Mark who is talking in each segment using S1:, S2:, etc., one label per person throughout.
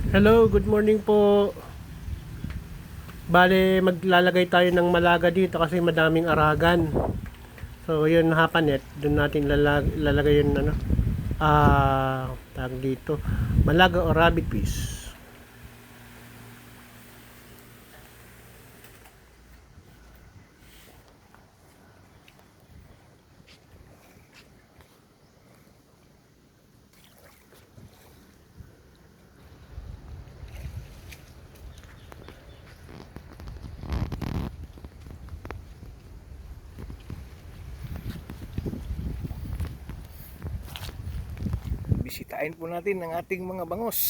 S1: Hello, good morning po. Bale, maglalagay tayo ng malaga dito kasi madaming aragan. So, yun hapanet. Doon natin lalagay yun tag dito. Malaga o rabbit fish.
S2: Bisitahin po natin ang ating mga bangos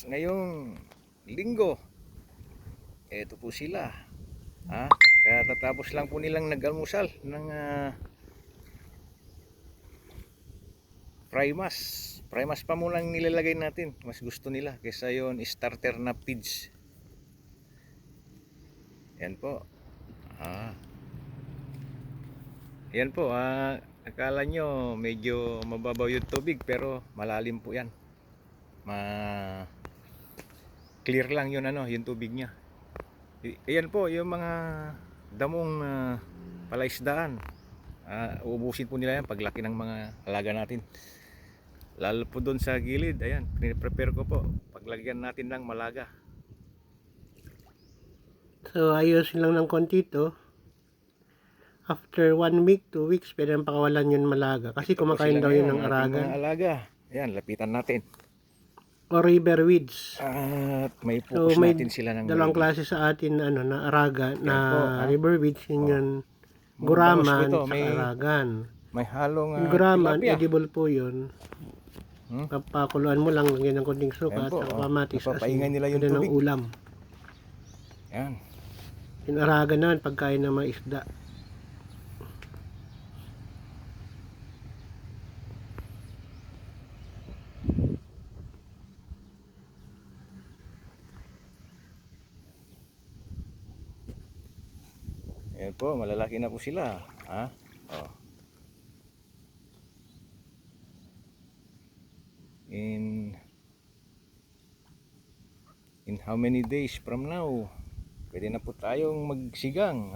S2: ngayong linggo. Ito po sila. Katatapos lang po nilang nag-almusal ng primas. Primas pa muna ang nilalagay natin. Mas gusto nila kaysa yon starter na feeds. Yan po. Ah, yan po. Akala nyo medyo mababaw yung tubig pero malalim po yan. Clear lang yun yung tubig niya. Ayan po yung mga damong palaisdaan. Uubusin po nila yan paglaki ng mga alaga natin. Lalo po doon sa gilid, ayan, prepare ko po paglagyan natin ng malaga.
S1: So, ayusin lang ng konti to. After 1 week, 2 weeks, pwede ang pakawalan yun malaga. Kasi
S2: Ito po
S1: kumakain
S2: sila
S1: daw yun
S2: ngayon,
S1: ng
S2: ating
S1: aragan.
S2: mga alaga. Ayan, lapitan natin.
S1: O river weeds.
S2: At may
S1: So,
S2: focus
S1: may
S2: natin sila ng
S1: dalawang
S2: maigi.
S1: klase sa atin na araga na
S2: Yan po,
S1: river weeds. Yun
S2: Oh,
S1: yun,
S2: mga bangos po
S1: guraman,
S2: ito,
S1: saka aragan.
S2: may halong
S1: Yung guraman,
S2: tilapia.
S1: edible po yun. Papakuluan mo lang, lagyan ng konting
S2: Ayan
S1: suka at
S2: po,
S1: saka kamatis,
S2: napapaingay
S1: asin.
S2: nila yung
S1: Pwede ng
S2: tubig.
S1: ulam.
S2: Ayan.
S1: Yung aragan naman, pagkain ng mga isda.
S2: Ayan po, malalaki na po sila. Oh. In how many days from now, pwede na po tayong magsigang,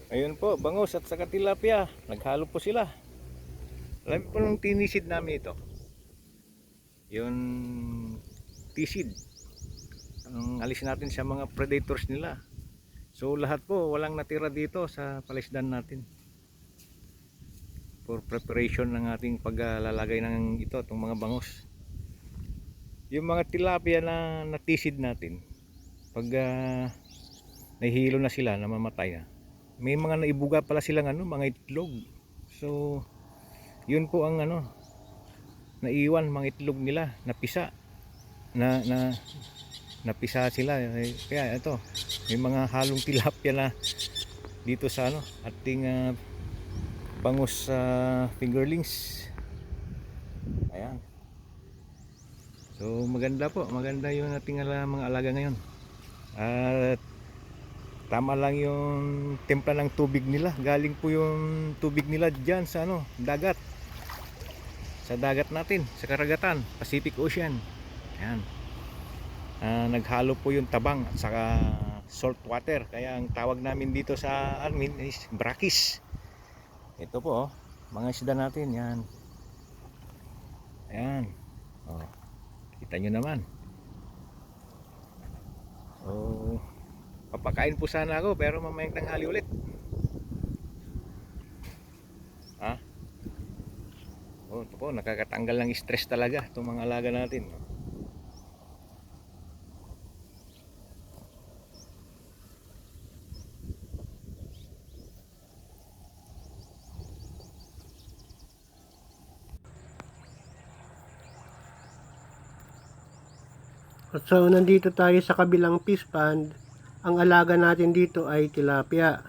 S2: Ayun po, bangus at saka tilapia. Naghalo po sila. Alam po nung tinisid namin ito. Yung tisid. Ang alis natin sa mga predators nila. So lahat po, walang natira dito sa palaisdan natin. For preparation ng ating paglalagay ng itong mga bangus. Yung mga tilapia na natisid natin, pag nahihilo na sila, namamatay na. May mga naibuga pala silang mga itlog. So yun po ang naiwan mga itlog nila, napisa. Napisa sila. Kaya ito, may mga halong tilapia na dito sa ating bangus fingerlings. Ayan. So maganda po, maganda yung ating mga alaga ngayon. At tama lang yung timpla ng tubig nila. Galing po yung tubig nila diyan sa dagat. Sa dagat natin, sa karagatan, Pacific Ocean. Ayan. Naghalo po yung tabang at saka salt water. Kaya ang tawag namin dito sa amin is brakis. Ito po, mga isda natin. Yan. Ayan. Oh, kita nyo naman. So, papakain po sana ako pero mamayang tanghali ulit. Ito po, nakakatanggal ng stress talaga itong mga alaga natin.
S1: So, nandito tayo sa kabilang fish pond. Ang alaga natin dito ay tilapia.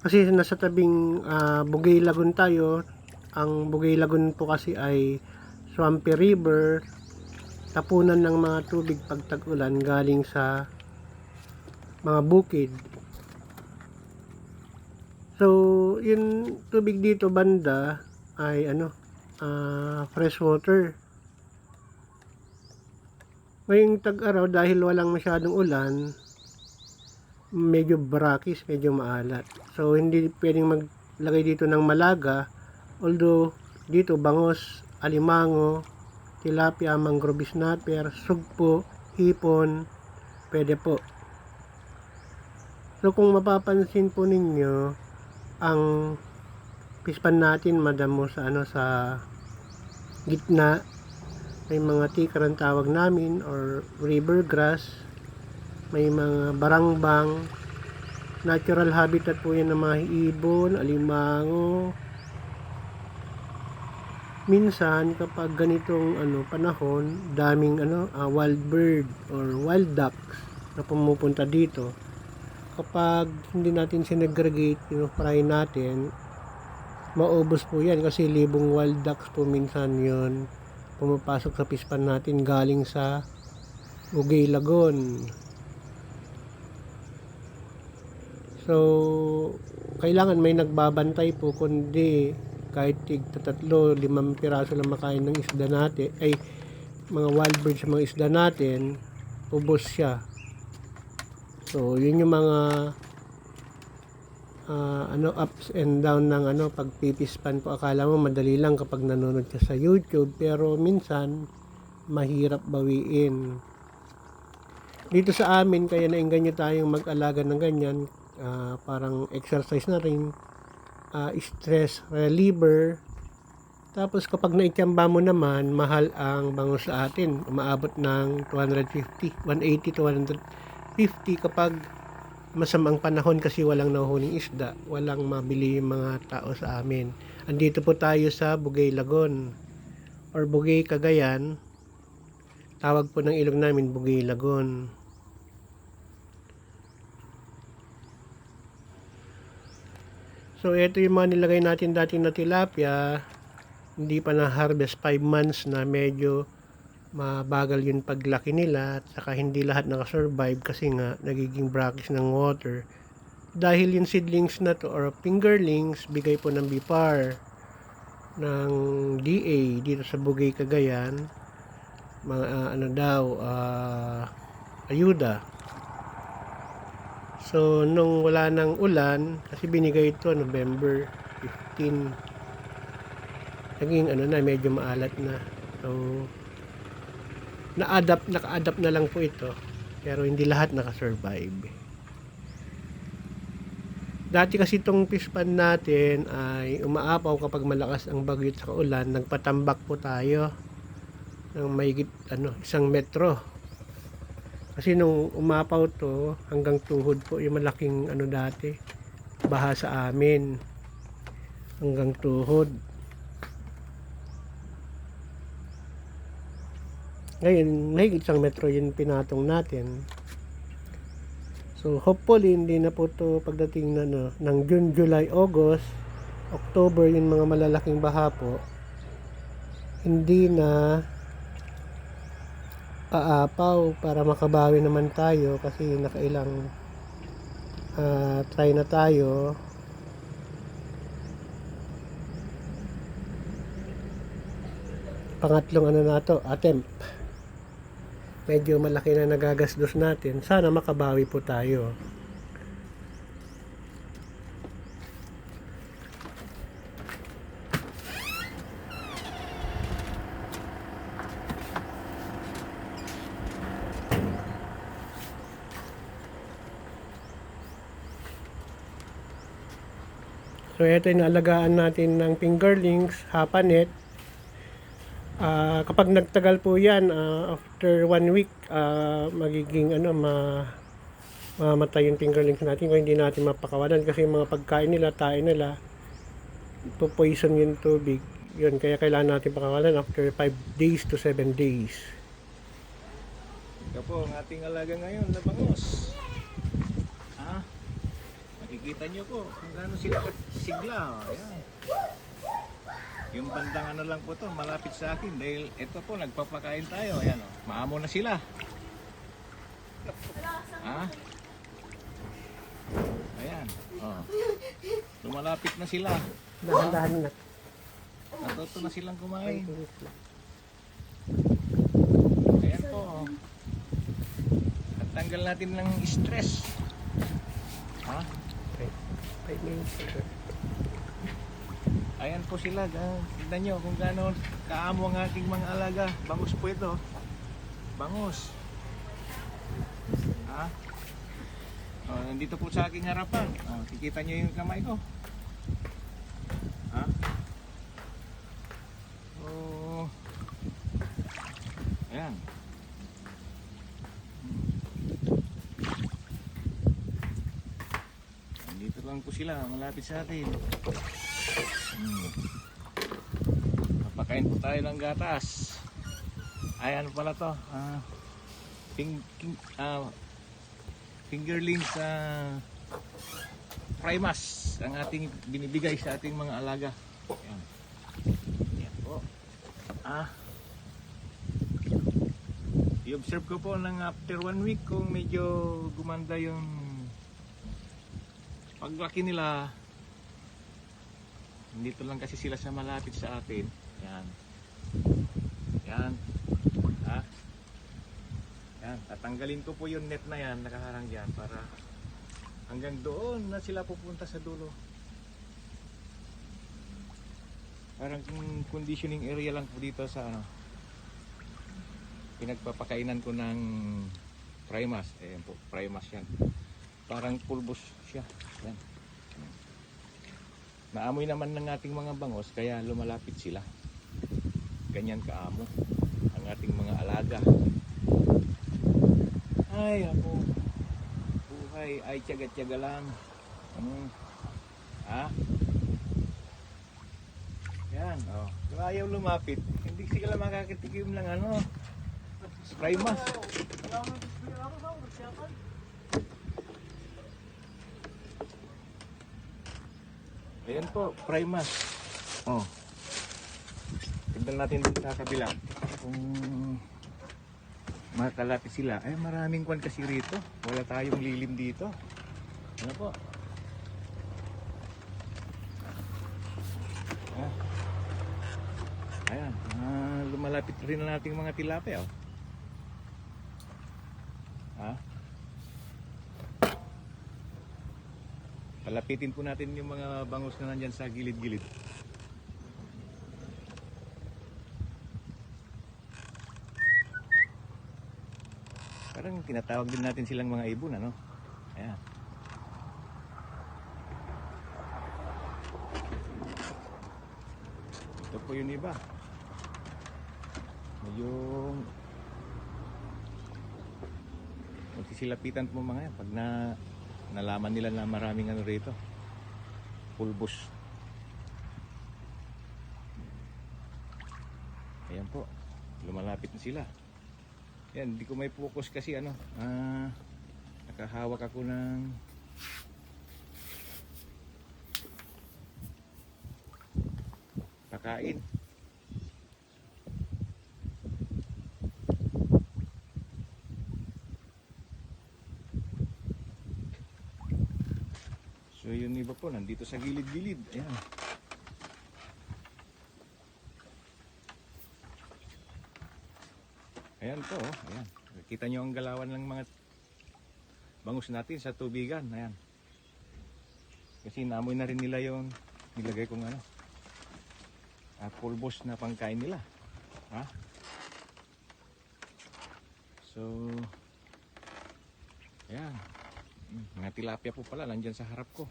S1: Kasi nasa tabing Bugay Lagoon tayo. Ang Bugay Lagoon po kasi ay swampy river. Tapunan ng mga tubig pag tag-ulan galing sa mga bukid. So, yung tubig dito banda ay fresh water. Ngayong tag-araw dahil walang masyadong ulan, medyo brackish, medyo maalat. So hindi pwedeng maglagay dito ng malaga, although dito bangos, alimango, tilapia, mangrove snapper, sugpo, hipon, pwede po. So kung mapapansin po ninyo, ang pispan natin madamo sa sa gitna. May mga tikar ang tawag namin or river grass, may mga barangbang, natural habitat po yan ng mga ibon, alimango. Minsan kapag ganitong panahon, daming wild bird or wild ducks na pumupunta dito. Kapag hindi natin sinegregate, fry natin, maubos po yan kasi libong wild ducks po minsan yon pumapasok sa pispan natin galing sa Bugay Lagoon. So, kailangan may nagbabantay po, kundi kahit tig 3-5 piraso lang makain ng isda natin, ay mga wild birds mga isda natin, ubos siya. So, yun yung mga ups and down ng pagpipispan po. Akala mo madali lang kapag nanonood ka sa YouTube, pero minsan mahirap bawiin. Dito sa amin, kaya nainganyo tayong mag-alaga ng ganyan, parang exercise na rin, stress reliever. Tapos kapag naitsamba mo naman, mahal ang bangus sa atin, umaabot ng 250, 180 to 150 kapag masamang panahon kasi walang nahuhuling isda, walang mabili yung mga tao sa amin. Andito po tayo sa Bugay Lagoon or Bugay Cagayan. Tawag po ng ilog namin Bugay Lagoon. So ito yung mga nilagay natin dati na tilapia, hindi pa na harvest, 5 months na, medyo mabagal yung paglaki nila at saka hindi lahat nakasurvive kasi nga nagiging brackish ng water. Dahil yung seedlings na to or fingerlings, bigay po ng BIPAR ng DA dito sa Bugay Cagayan, mga ayuda. So nung wala nang ulan, kasi binigay ito November 15, naging medyo maalat na. So naka-adapt na lang po ito, pero hindi lahat nakasurvive. Dati kasi itong fish pond natin ay umaapaw kapag malakas ang bagyo at ulan. Nagpatambak po tayo ng mahigit 1 metro, kasi nung umapaw to hanggang tuhod po yung malaking dati baha sa amin, hanggang tuhod. Ngayon, mahigit 1 metro yung pinatong natin. So, hopefully, hindi na po ito pagdating ng June, July, August, October, yung mga malalaking baha po, hindi na aapaw para makabawi naman tayo kasi nakailang try na tayo. Pangatlong na to, attempt. Medyo malaki na nagagastos natin. Sana makabawi po tayo. So ito yung alagaan natin ng fingerlings, hapanet. Kapag nagtagal po yan, after 1 week, magiging mamatay yung fingerlings natin kung hindi natin mapakawalan, kasi yung mga pagkain nila, tayo nila, poison yung tubig. Yun, kaya kailangan natin pakawalan after 5 days to 7 days.
S2: Ito po ang ating alaga ngayon na bangus. Ha? Makikita nyo po kung gaano sila sigla. Ayan. Yung bandang ano lang po to, malapit sa akin dahil ito po, nagpapakain tayo. Ayan, oh. Maamo na sila. Ha? Ayan. Oh. Lumalapit na sila.
S1: Dahan-dahan na.
S2: Natuto na silang kumain. Ayan po. Oh. At tanggal natin ng stress. Ha?
S1: 5 minutes ago.
S2: Ayan po sila. Tignan nyo kung gaano kaamo ang ating mga alaga. Bangus po ito. Bangus. Ha? Oh, nandito po sa aking harapan. Oh, kikita nyo yung kamay ko. Ha? Oh. Ayan. Nandito lang po sila. Malapit sa atin. Napakain po tayo ng gatas. Ayan pala to. Fingerlings primas ang ating binibigay sa ating mga alaga. Ayan. Ayan po. I-observe ko po ng after 1 week kung medyo gumanda yung paglaki nila. Dito lang kasi sila sa malapit sa atin. Yan. Yan. Ha? Yan. Tatanggalin ko po yung net na yan, nakaharang dyan para hanggang doon na sila pupunta sa dulo. Parang conditioning area lang po dito sa ano. Pinagpapakainan ko ng primas. Ayan po, primas yan. Parang pulbos siya. Yan. Naamoy naman ng ating mga bangos kaya lumalapit sila. Ganyan kaamo ang ating mga alaga. Ay ako, buhay ay tiyaga-tiyaga lang. Ha? Yan, oh. Kung ayaw lumapit, hindi sila makakatikim ng ano, primas. Ayan po, primas. Oh. Tignan natin dito sa kabila. Kung makalapit sila. Ay, maraming kwan kasi rito. Wala tayong lilim dito. Ano po? Ayan. Lumalapit rin na nating mga tilapia. Oh. Ha? Palapitin po natin yung mga bangus na nandyan sa gilid-gilid. Parang tinatawag din natin silang mga ibon, ano? Ayan. Ito po yung iba. Yung magsisilapitan po mga yan pag nalaman nila na maraming ano rito, pulbos. Ayan po, lumalapit na sila. Yan, hindi ko may focus kasi ano, nakahawak ako ng pakain. So yung iba po nandito sa gilid-gilid. Ayan. Ayan po, oh. Ayan. Kita nyo ang galawan ng mga bangus natin sa tubigan. Ayan. Kasi naamoy na rin nila yung nilagay kong ano, pulbos na pangkain nila. Ha? So, ayan. Mga tilapia po pala nandyan sa harap ko.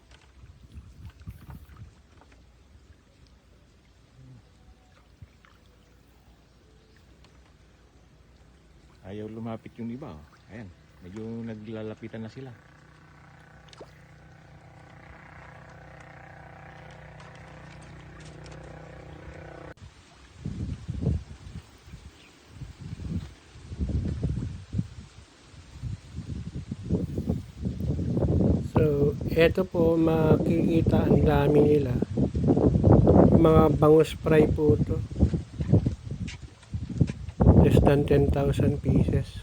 S2: Ayaw lumapit yung iba. Oh. Ayan, medyo naglalapitan na sila.
S1: Ito po, makikita ang dami nila. Mga bangus fry po ito. Less than 10,000 pieces.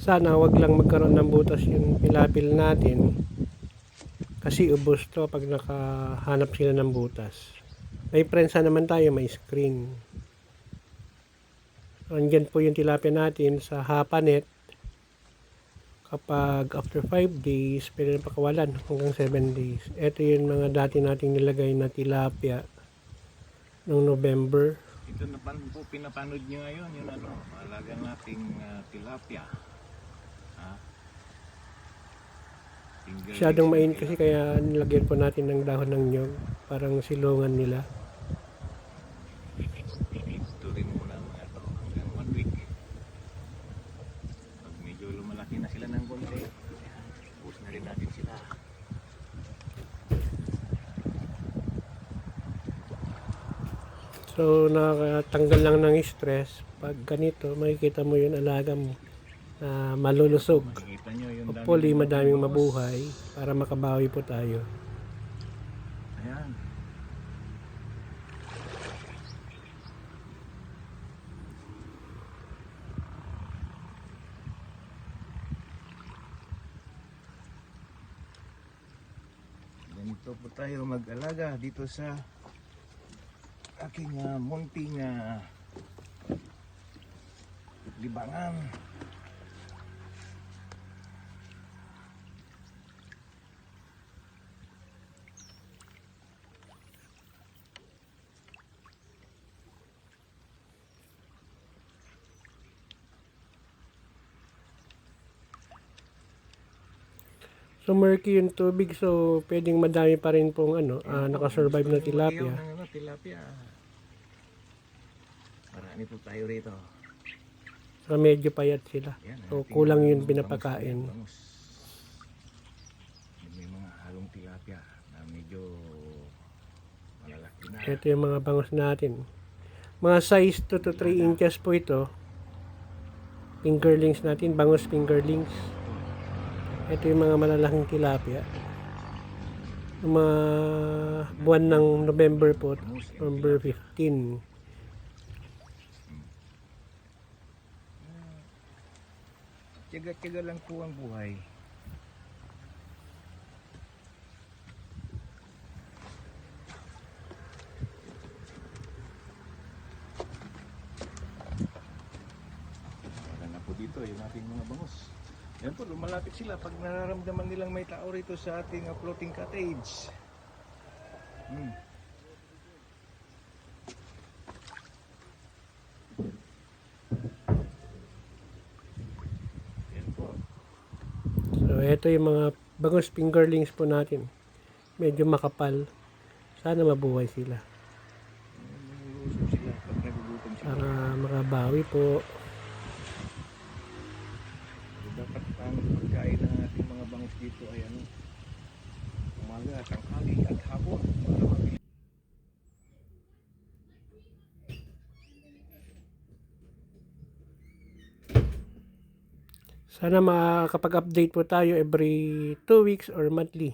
S1: Sana wag lang magkaroon ng butas yung pilapil natin. Kasi ubos to pag nakahanap sila ng butas. May prensa naman tayo, may screen. Andyan po yung tilapia natin sa Hapanet. Kapag after 5 days, pwede na pakawalan hanggang 7 days. Ito yung mga dati nating nilagay na tilapia noong November.
S2: Ito na po pinapanood nyo ngayon, yung ano, alaga nating tilapia.
S1: Masyadong mainit kasi kaya nilagyan po natin ng dahon ng nyog. Parang silungan nila.
S2: Ito rin muna mga ito, hanggang 1 week. Pag medyo lumalaki na sila ng konti, push na rin natin sila.
S1: So nakatanggal lang ng stress. Pag ganito, makikita mo yung alaga mo na malulusog.
S2: Makikita nyo yung
S1: Hopefully madaming
S2: bangus.
S1: mabuhay para makabawi po tayo.
S2: Ayan. Ganito po tayo mag-alaga dito sa aking munting libangan.
S1: So murky yung tubig, so pwedeng madami pa rin pong nakasurvive na tilapia.
S2: Tilapia. Marami po tayo rito.
S1: So medyo payat sila.
S2: Yan,
S1: So
S2: ating
S1: kulang yung
S2: bangus
S1: pinapakain.
S2: yan, bangus. May mga halong tilapia na medyo malalaki na.
S1: Ito yung mga bangus natin. Mga size 2 to 3 inches po ito. Fingerlings natin, bangus fingerlings. Ito yung mga malalaking tilapia. Yung mga buwan ng November po, November 15.
S2: Tiyaga-tiyaga lang po ang buhay. Wala na po dito yung ating mga bangus. Yan po, lumalapit sila pag nararamdaman nilang may tao rito sa ating floating cottage. Yan po.
S1: So ito yung mga bangus fingerlings po natin. Medyo makapal. Sana mabuhay sila.
S2: Nangungusap sila pag nagugutom sila.
S1: Para makabawi po.
S2: Dapat ang pagkain ng ating mga bangus dito ay umaga, tanghali at hapon para mabilis.
S1: Sana makakapag-update po tayo every 2 weeks or monthly.